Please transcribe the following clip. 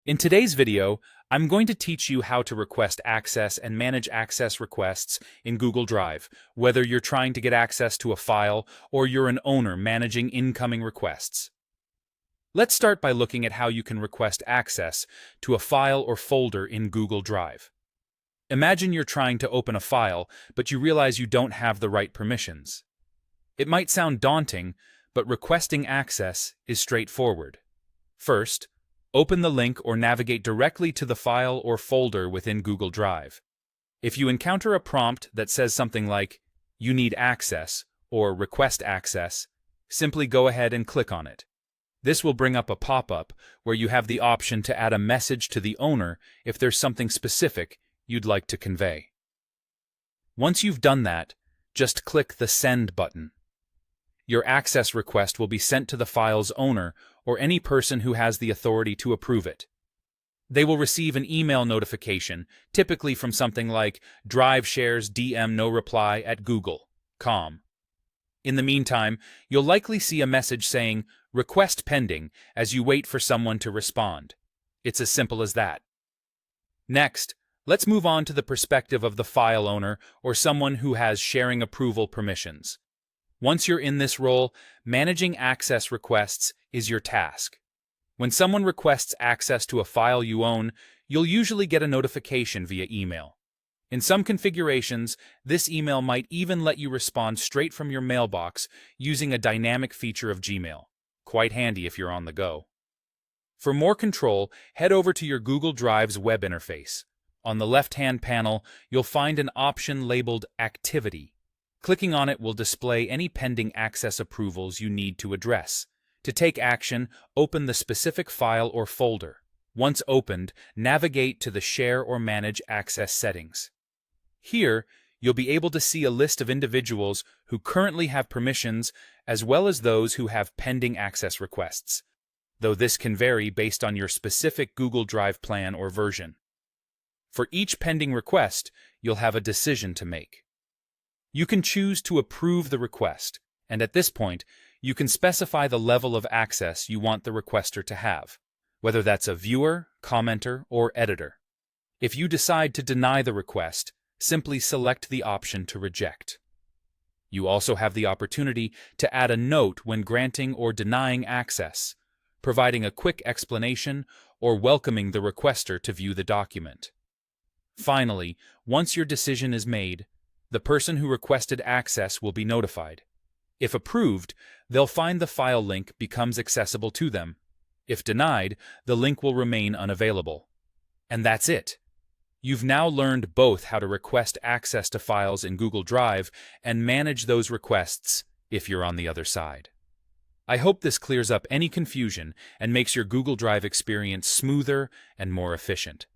In today's video, I'm going to teach you how to request access and manage access requests in Google Drive, whether you're trying to get access to a file or you're an owner managing incoming requests. Let's start by looking at how you can request access to a file or folder in Google Drive. Imagine you're trying to open a file, but you realize you don't have the right permissions. It might sound daunting, but requesting access is straightforward. First, open the link or navigate directly to the file or folder within Google Drive. If you encounter a prompt that says something like, "You need access," or "Request access," simply go ahead and click on it. This will bring up a pop-up where you have the option to add a message to the owner if there's something specific you'd like to convey. Once you've done that, just click the Send button. Your access request will be sent to the file's owner or any person who has the authority to approve it. They will receive an email notification, typically from something like Drive shares DM no reply at google.com. In the meantime, you'll likely see a message saying Request pending as you wait for someone to respond. It's as simple as that. Next, let's move on to the perspective of the file owner or someone who has sharing approval permissions. Once you're in this role, managing access requests is your task. When someone requests access to a file you own, you'll usually get a notification via email. In some configurations, this email might even let you respond straight from your mailbox using a dynamic feature of Gmail. Quite handy if you're on the go. For more control, head over to your Google Drive's web interface. On the left-hand panel, you'll find an option labeled Activity. Clicking on it will display any pending access approvals you need to address. To take action, open the specific file or folder. Once opened, navigate to the Share or Manage Access settings. Here, you'll be able to see a list of individuals who currently have permissions as well as those who have pending access requests, though this can vary based on your specific Google Drive plan or version. For each pending request, you'll have a decision to make. You can choose to approve the request, and at this point, you can specify the level of access you want the requester to have, whether that's a viewer, commenter, or editor. If you decide to deny the request, simply select the option to reject. You also have the opportunity to add a note when granting or denying access, providing a quick explanation or welcoming the requester to view the document. Finally, once your decision is made, the person who requested access will be notified. If approved, they'll find the file link becomes accessible to them. If denied, the link will remain unavailable. And that's it. You've now learned both how to request access to files in Google Drive and manage those requests if you're on the other side. I hope this clears up any confusion and makes your Google Drive experience smoother and more efficient.